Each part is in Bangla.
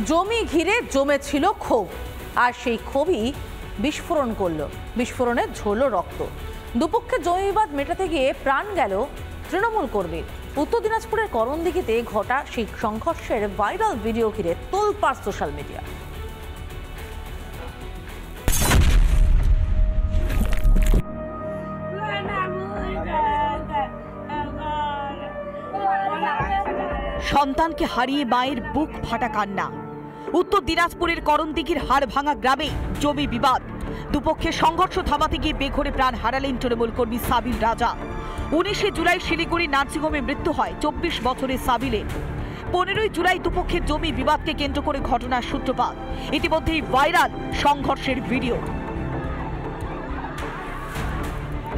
জমি ঘিরে জমেছিল ক্ষোভ, আর সেই ক্ষোভই বিস্ফোরণ করলো। বিস্ফোরণে ঝরল রক্ত। দুপক্ষের জমি বিবাদ মেটাতে গিয়ে প্রাণ গেল তৃণমূল কর্মীর। উত্তর দিনাজপুরের করণদিঘিতে ঘটা সেই সংঘর্ষের ভাইরাল ভিডিও ঘিরে তোলপাড় সোশ্যাল মিডিয়া। সন্তানকে হারিয়ে মায়ের বুক ফাটা কান্না। উত্তর দিনাজপুরের করণদিঘির হাড়ভাঙা গ্রামে জমি বিবাদ। দুপক্ষের সংঘর্ষ থামাতে গিয়ে বেঘরে প্রাণ হারালেন তৃণমূল কর্মী সাবিল রাজা। 19 জুলাই শিলিগুড়ি নার্সিংহোমে মৃত্যু হয় 24 বছরের সাবিলের। 15 জুলাই দুপক্ষের জমি বিবাদকে কেন্দ্র করে ঘটনার সূত্রপাত। ইতিমধ্যেই ভাইরাল সংঘর্ষের ভিডিও।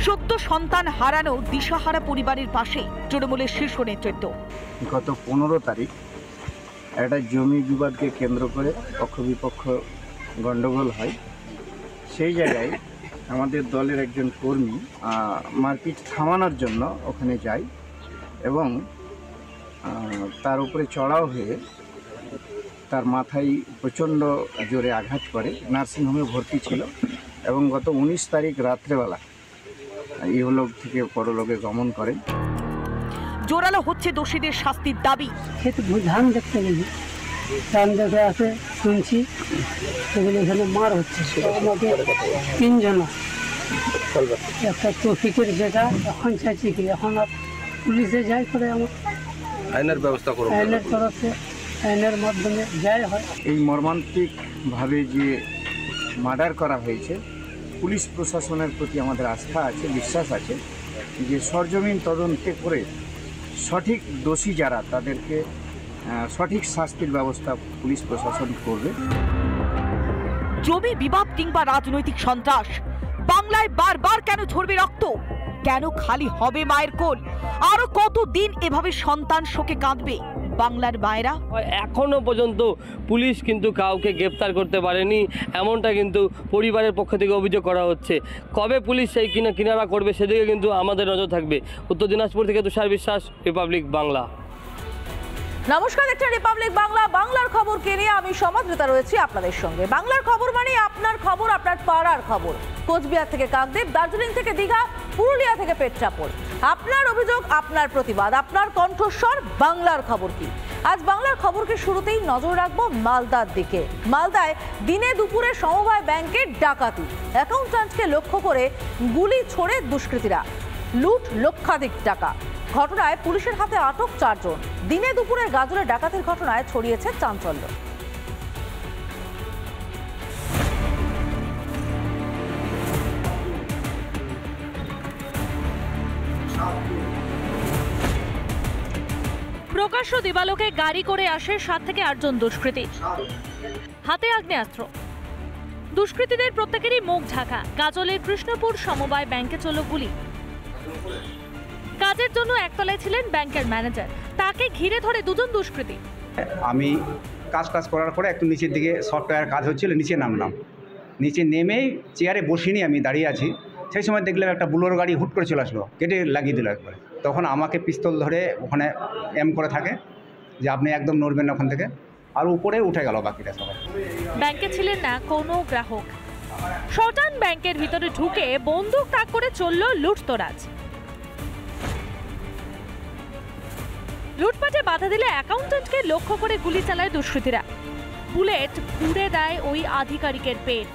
সদ্য সন্তান হারানো দিশাহারা পরিবারের পাশে তৃণমূলের শীর্ষ নেতৃত্ব। গত 15 তারিখ একটা জমি বিবাদকে কেন্দ্র করে পক্ষ বিপক্ষ গণ্ডগোল হয়। সেই জায়গায় আমাদের দলের একজন কর্মী মারপিট থামানোর জন্য ওখানে যায় এবং তার উপরে চড়াও হয়ে তার মাথায় প্রচণ্ড জোরে আঘাত করে। নার্সিংহোমে ভর্তি ছিল এবং গত 19 তারিখ রাত্রেবেলা ইহলোক থেকে পরলোকে গমন করেন। জোরালো হচ্ছে দোষীদের শাস্তির দাবি। ধান দেখতে গেছি, ধান দেখে আসে শুনছি সেগুলো এখানে মার হচ্ছে। আমাকে 3 জন, একটা তৌফিকের বেটা। এখন চাইছি কি এখন পুলিশে যাই করে আমার আইনের ব্যবস্থা করব, আইনের তরফে আইনের মাধ্যমে যাই হয়। এই মর্মান্তিকভাবে যে মার্ডার করা হয়েছে, পুলিশ প্রশাসনের প্রতি আমাদের আস্থা আছে, বিশ্বাস আছে যে সরজমিন তদন্তে করে সঠিক দোষী যারা তাদেরকে সঠিক শাস্তির ব্যবস্থা পুলিশ প্রশাসন করবে। জমি বিবাদ কিংবা রাজনৈতিক সন্ত্রাস, বাংলায় বারবার কেন ঝরবে রক্ত? কেন খালি হবে মায়ের কোল? আরো কতদিন এভাবে সন্তান শোকে কাঁদবে বাংলার মায়েরা? এখনো পর্যন্ত পুলিশ কিন্তু কাউকে গ্রেপ্তার করতে পারেনি, এমনটা কিন্তু পরিবারের পক্ষ থেকে অভিযোগ করা হচ্ছে। কবে পুলিশ সেই কিনারা করবে সেদিকে কিন্তু আমাদের নজর থাকবে। উত্তর দিনাজপুর থেকে তুষার বিশ্বাস, রিপাবলিক বাংলা। নমস্কার, দেখছেন রিপাবলিক বাংলা। বাংলার খবরকে নিয়ে আমি সমাদৃতা রয়েছি আপনাদের সঙ্গে। বাংলার খবর মানে আপনার খবর, আপনার পাড়ার খবর। কোচবিহার থেকে কাকদ্বীপ, দার্জিলিং থেকে দীঘা, পুরুলিয়া থেকে পেট্রাপোল। আপনার অভিযোগ, আপনার প্রতিবাদ, আপনার কণ্ঠস্বর। বাংলার খবর কি? আজ বাংলার খবরকে শুরুতেই নজর রাখবো মালদার দিকে। মালদায় দিনে দুপুরে সমবায় ব্যাংকের ডাকাতি। অ্যাকাউন্ট্যান্টকে লক্ষ্য করে গুলি ছোড়ে দুষ্কৃতীরা। লুট লক্ষাধিক টাকা। ঘটনায় পুলিশের হাতে আটক 4 জন। দিনে দুপুরে গাজলে ডাকাতির ঘটনায় ছড়িয়েছে চাঞ্চল্য। প্রকাশ্য দিবালোকে গাড়ি করে আসে 7 থেকে 8 জন দুষ্কৃতী, হাতে আগ্নেয়াস্ত্র। দুষ্কৃতীদের প্রত্যেকেরই মুখ ঢাকা। গাজলের কৃষ্ণপুর সমবায় ব্যাংকে চলল গুলি। কাজের জন্য একতলায় ছিলেন ব্যাংকের ম্যানেজার, তাকে ঘিরে ধরে 2 জন দুষ্কৃতী। আমি কাজ করার পরে একটু নিচের দিকে সফটওয়্যার কাজ হচ্ছিল, নিচে নামলাম। নিচে নেমেই চেয়ারে বসিনি, আমি দাঁড়িয়ে আছি। সেই সময় দেখলাম একটা বুলোর গাড়ি হুট করে চলে আসলো, কেটে লাগিয়ে দিল একবারে। তখন আমাকে পিস্তল ধরে ওখানে এম করে থাকে যে আপনি একদম নড়বেন না ওখান থেকে, আর উপরে উঠে গেল বাকিটা সবাই। ব্যাংকে ছিলেন না কোনো গ্রাহক। শটান ব্যাংকের ভিতরে ঢুকে বন্দুক তাক করে চলল লুটতরাজ। লুটপাটে বাধা দিলে অ্যাকাউন্ট্যান্টকে লক্ষ্য করে গুলি চালায় দুষ্কৃতীরা। বুলেট পুড়ে দেয় ওই আধিকারিকের পেট।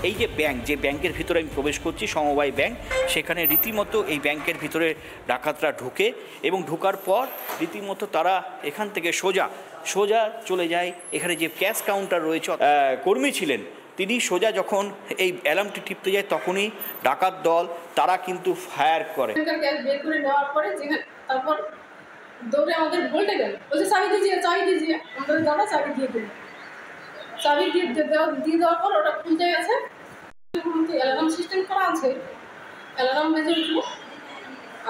এই যে ব্যাংক, যে ব্যাংকের ভিতরে আমি প্রবেশ করছি, সমবায় ব্যাংক, সেখানে রীতিমতো এই ব্যাংকের ভিতরে ডাকাতরা ঢোকে এবং ঢোকার পর রীতিমতো তারা এখান থেকে সোজা চলে যায়। এখানে যে ক্যাশ কাউন্টার রয়েছে, কর্মী ছিলেন তিনি সোজা যখন এই অ্যালার্মটি টিপতে যায় তখনই ডাকাত দল তারা কিন্তু ফায়ার করে। বের করে নেওয়ার পরে তারপর দৌড়ে আমাদের বলতে গেল, বলছে চাবি দিজিয়ে। আমাদের দাদা চাবি দিয়ে দিল। চাবি দিয়ে দেওয়ার পর ওটা খুলতে গেছে। অ্যালার্ম সিস্টেম করা আছে, অ্যালার্ম বেজে উঠলো।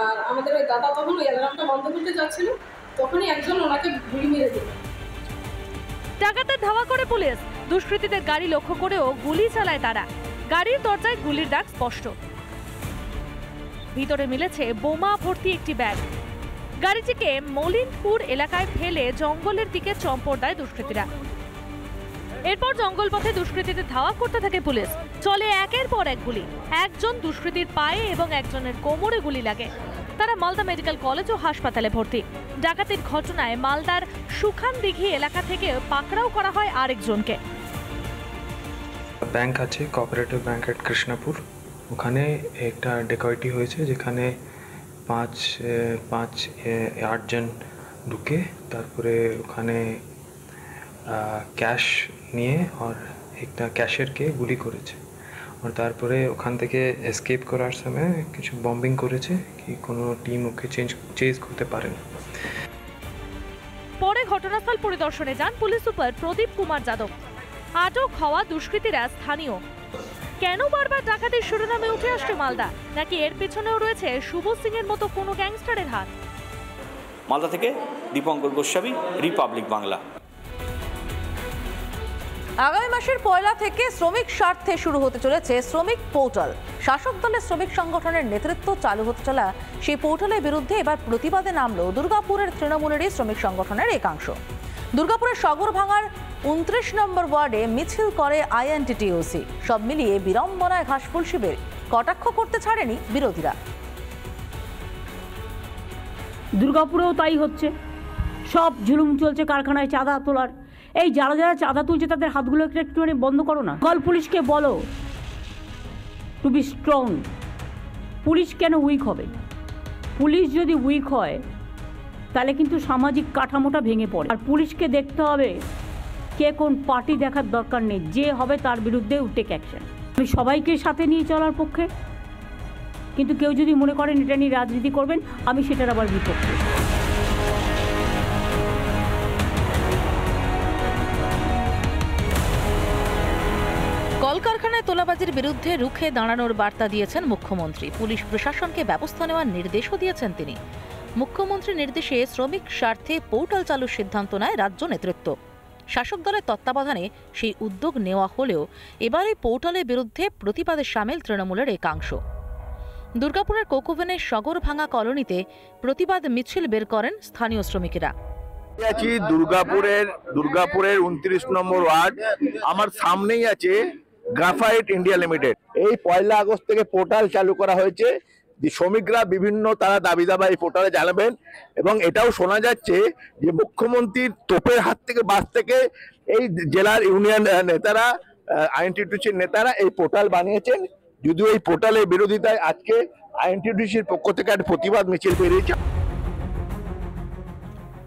আর আমাদের ওই দাদা তখন ওই অ্যালার্মটা বন্ধ করতে যাচ্ছিল, তখনই একজন ওনাকে গুলি মেরে দিল। ডাকাতের ধাওয়া করে পুলিশ। দুষ্কৃতীদের গাড়ি লক্ষ্য করেও গুলি চালায় তারা। গাড়ির দরজায় গুলির দাগ স্পষ্ট। ভিতরে মিলেছে বোমা ভর্তি একটি ব্যাগ। গাড়িটিকে মলিনপুর এলাকায় ফেলে জঙ্গলের দিকে চম্পট দেয় দুষ্কৃতীরা। এরপর জঙ্গল পথে দুষ্কৃতীদের ধাওয়া করতে থাকে পুলিশ। চলে একের পর এক গুলি। একজন দুষ্কৃতীর পায়ে এবং একজনের কোমরে গুলি লাগে। তারা মালদা মেডিকেল কলেজ ও হাসপাতালে ভর্তি। ডাকাতির ঘটনায় মালদার সুখানদিঘি এলাকা থেকে পাকড়াও করা হয় আরেকজনকে। ব্যাংক আছে, কোঅপারেটিভ ব্যাংক এট কৃষ্ণপুর, ওখানে একটা ডেকয়েটি হয়েছে যেখানে 8 জন ঢুকে তারপরে ওখানে ক্যাশ নিয়ে আর একটা ক্যাশিয়ারকে গুলি করেছে। আর তারপরে ওখান থেকে এসকেপ করার সময় কিছু বম্বিং করেছে কি কোনো টিম ওকে চেজ করতে পারে না। পরে ঘটনাস্থল পরিদর্শনে যান পুলিশ সুপার প্রদীপ কুমার যাদব। আটক হওয়া দুষ্কৃতীরা স্থানীয়। কেন বারবার ডাকাতির শিরোনামে উঠে আসছে মালদা? নাকি এর পেছনেও রয়েছে শুভ সিং এর মতো কোনো গ্যাংস্টারের হাত? মালদা থেকে দীপঙ্কর গোস্বামী, রিপাবলিক বাংলা। আগামী মাসের 1 থেকে শ্রমিক স্বার্থে শুরু হতে চলেছে শ্রমিক পোর্টাল। শাসক দলের শ্রমিক সংগঠনের নেতৃত্ব চালু হতে চলা সেই পোর্টালের বিরুদ্ধে এবার প্রতিবাদে নামল দুর্গাপুরের তৃণমূলেরই শ্রমিক সংগঠনের একাংশ। দুর্গাপুরের সগরভাঙার 29 নম্বর ওয়ার্ডে মিছিল করে আইএনটিটিইউসি। সব মিলিয়ে বিড়ম্বনায় ঘাসফুল শিবির। কটাক্ষ করতে ছাড়েনি বিরোধীরা। দুর্গাপুরেও তাই হচ্ছে, সব জুলুম চলছে কারখানায় চাঁদা তোলার। এই যারা যারা চাঁদা তুলছে তাদের হাতগুলো একটুখানি বন্ধ করো না। কল পুলিশকে বলো টু বি স্ট্রং। পুলিশ কেন উইক হবে? পুলিশ যদি উইক হয় তাহলে কিন্তু সামাজিক কাঠামোটা ভেঙে পড়ে। আর পুলিশকে দেখতে হবে কে কোন পার্টি দেখার দরকার নেই, যে হবে তার বিরুদ্ধে টেক অ্যাকশন। আমি সবাইকে সাথে নিয়ে চলার পক্ষে, কিন্তু কেউ যদি মনে করেন এটা নিয়ে রাজনীতি করবেন, আমি সেটার আবার বিপক্ষে। কলকারখানায় তোলাবাজির বিরুদ্ধে রুখে দাঁড়ানোর বার্তা দিয়েছেন মুখ্যমন্ত্রী। পুলিশ প্রশাসনকে ব্যবস্থা নেওয়ার নির্দেশও দিয়েছেন তিনি। মুখ্যমন্ত্রীর নির্দেশে শ্রমিক স্বার্থে পোর্টাল চালুর সিদ্ধান্ত নেয় রাজ্য নেতৃত্ব। শাসক দলের তত্ত্বাবধানে সেই উদ্যোগ নেওয়া হলেও এবার এই পোর্টালের বিরুদ্ধে প্রতিবাদে সামিল তৃণমূলের একাংশ। দুর্গাপুরের কোকোভেনের সগরভাঙা কলোনিতে প্রতিবাদ মিছিল বের করেন স্থানীয় শ্রমিকেরা। দুর্গাপুরের 29 নম্বর ওয়ার্ড, আমার সামনেই আছে গ্রাফাইট ইন্ডিয়া লিমিটেড। এই 1 আগস্ট থেকে পোর্টাল চালু করা হয়েছে। শ্রমিকরা বিভিন্ন তারা দাবি দাবা এই পোর্টালে জানাবেন, এবং এটাও শোনা যাচ্ছে যে মুখ্যমন্ত্রীর তোপের হাত থেকে বাঁচ থেকে এই জেলার ইউনিয়ন নেতারা, আইএনটিটিউসির নেতারা এই পোর্টাল বানিয়েছেন। যদিও এই পোর্টালের বিরোধিতায় আজকে আইএনটিটিউসির পক্ষ থেকে একটা প্রতিবাদ মিছিল বেরিয়েছে।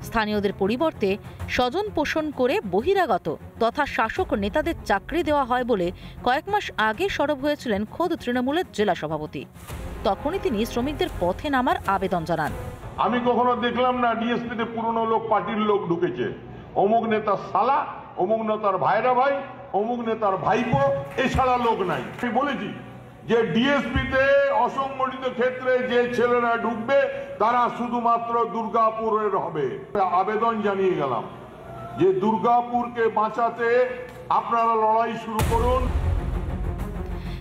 স্থানীয়দের পরিবর্তে স্বজন পোষণ করে বহিরাগত তথা শাসক নেতাদের চাকরি দেওয়া হয় বলে কয়েক মাস আগে সরব হয়েছিলেন খোদ তৃণমূলের জেলা সভাপতি। তখনই তিনি শ্রমিকদের পথে নামার আবেদন জানান। আমি কখনো দেখলাম না ডিএসপিতে পুরনো লোক, পার্টির লোক ঢুকেছে। অমুক নেতার সালা, অমুক নেতার ভাইরা ভাই, অমুক নেতার ভাইপো, এছাড়া লোক নাই। আমি বলেছি যে ডিএসপিতে অসংগঠিত ক্ষেত্রে যে ছেলেরা ঢুকবে তারা শুধুমাত্র দুর্গাপুরের হবে। আবেদন জানিয়ে গেলাম যে দুর্গাপুরকে বাঁচাতে আপনারা লড়াই শুরু করুন।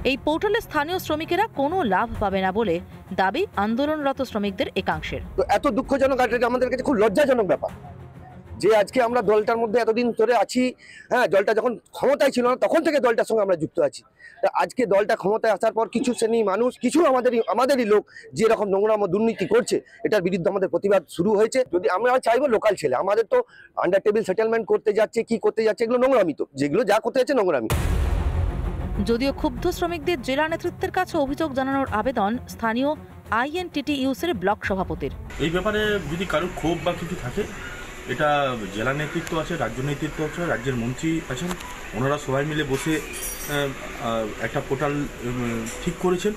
এই পোর্টালে স্থানীয় শ্রমিকেরা কোনো লাভ পাবে না বলে দাবি আন্দোলনরত শ্রমিকদের একাংশের। এত দুঃখজনক, আমাদের কাছে খুব লজ্জাজনক ব্যাপার যে আজকে আমরা দলটার মধ্যে এতদিন ধরে আছি। হ্যাঁ, দলটা যখন ক্ষমতায় ছিল না তখন থেকে দলটার সঙ্গে আমরা যুক্ত আছি। আজকে দলটা ক্ষমতায় আসার পর কিছু শ্রেণী মানুষ, কিছু আমাদেরই লোক যে এরকম নোংরাম দুর্নীতি করছে, এটার বিরুদ্ধে আমাদের প্রতিবাদ শুরু হয়েছে। যদি আমরা চাইবো লোকাল ছেলে, আমাদের তো আন্ডার টেবিল সেটেলমেন্ট করতে যাচ্ছে, কি করতে যাচ্ছে, এগুলো নোংরামি। তো যেগুলো যা করতে যাচ্ছে নোংরামি। যদিও ক্ষুব্ধ শ্রমিকদের জেলা নেতৃত্বের কাছে অভিযোগ জানানোর আবেদন স্থানীয় আইএনটিটিইউসির ব্লক সভাপতির। এই ব্যাপারে যদি কারো ক্ষোভ বা কিছু থাকে, এটা জেলা নেতৃত্ব আছে, রাজ্য নেতৃত্ব আছে, রাজ্যের মন্ত্রী আছেন, ওনারা সবাই মিলে বসে একটা পোর্টাল ঠিক করেছেন,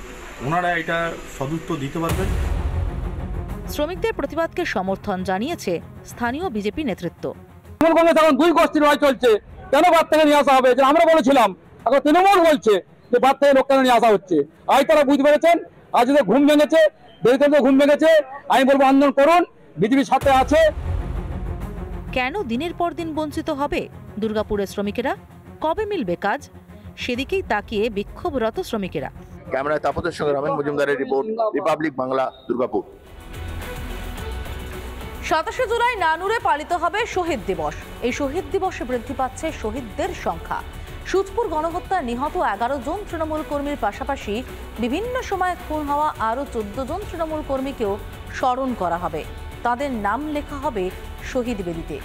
ওনারা এটা সদুত্তর দিতে পারবেন। শ্রমিকদের প্রতিবাদকে সমর্থন জানিয়েছে স্থানীয় বিজেপি নেতৃত্ব। তখন 2 গোষ্ঠীর লড়াই চলছে, কেন বাদ থেকে নিয়ে আসা হবে? আমরা বলেছিলাম, এখন তৃণমূল বলছে যে বাদ থেকে লোক কেন নিয়ে আসা হচ্ছে। আজ তারা বুঝতে পেরেছেন, আজ যদি ঘুম ভেঙেছে, বেরিয়ে ঘুম ভেঙেছে। আমি বলবো আন্দোলন করুন, বিজেপির সাথে আছে। কেন দিনের পর দিন বঞ্চিত হবে দুর্গাপুরের শ্রমিকেরা? কবে মিলবে কাজ? সেদিকেই তাকিয়ে বিক্ষোভরত শ্রমিকেরা। ক্যামেরায় তাপসের সঙ্গে রমেন মজুমদারের রিপোর্ট, রিপাবলিক বাংলা, দুর্গাপুর। 27শে জুলাই নানুরে পালিত হবে শহীদ দিবস। এই শহীদ দিবসে বৃদ্ধি পাচ্ছে শহীদদের সংখ্যা। সুচপুর গণহত্যায় নিহত 11 জন তৃণমূল কর্মীর পাশাপাশি বিভিন্ন সময় খুন হওয়া আরও 14 জন তৃণমূল কর্মীকেও স্মরণ করা হবে। তাদের নাম লেখা হবে শহীদ বেদিতে।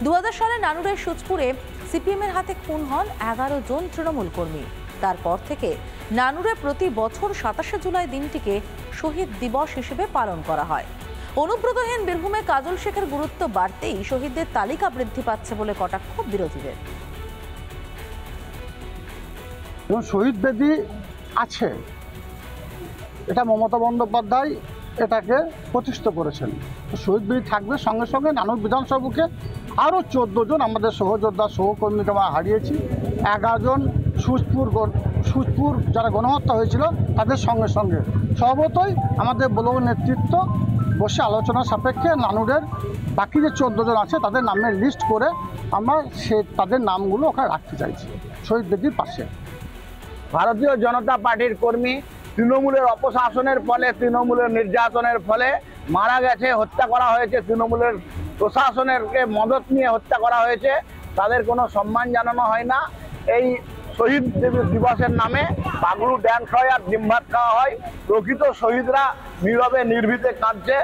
2000 সালে নানুরের সুচপুরে সিপিএমের হাতে খুন হন 11 জন তৃণমূল কর্মী। তারপর থেকে নানুরে প্রতি বছর 27শে জুলাই দিনটিকে শহীদ দিবস হিসেবে পালন করা হয়। অনুব্রতহীন বীরভূমে কাজল শেখের গুরুত্ব বাড়তেই শহীদদের তালিকা বৃদ্ধি পাচ্ছে বলে কটাক্ষ বিরোধীদের। শহীদ বেদি আছে, এটা মমতা বন্দ্যোপাধ্যায় এটাকে প্রতিষ্ঠা করেছেন। শহীদ বেদি থাকবে, সঙ্গে সঙ্গে নানুর বিধানসভাকে আরও 14 জন আমাদের সহযোদ্ধা সহকর্মীকে আমরা হারিয়েছি। 11 জন সুচপুর যারা গণহত্যা হয়েছিল তাদের সঙ্গে সঙ্গে সর্বতই আমাদের ব্লক নেতৃত্ব বসে আলোচনা সাপেক্ষে নানুরের বাকি যে 14 জন আছে তাদের নামের লিস্ট করে আমরা তাদের নামগুলো ওখানে রাখতে চাইছি শহীদ বেদির পাশে। ভারতীয় জনতা পার্টির কর্মী তৃণমূলের অপশাসনের ফলে, তৃণমূলের নির্যাতনের ফলে মারা গেছে, হত্যা করা হয়েছে, তৃণমূলের প্রশাসনের মদত নিয়ে হত্যা করা হয়েছে, তাদের কোনো সম্মান জানানো হয় না। এই শহীদ দিবসের নামে পাগলু ড্যান্স হয় আর ডিম ভাত খাওয়া হয়। প্রকৃত শহীদরা নীরবে নির্ভীতে কাঁদছে।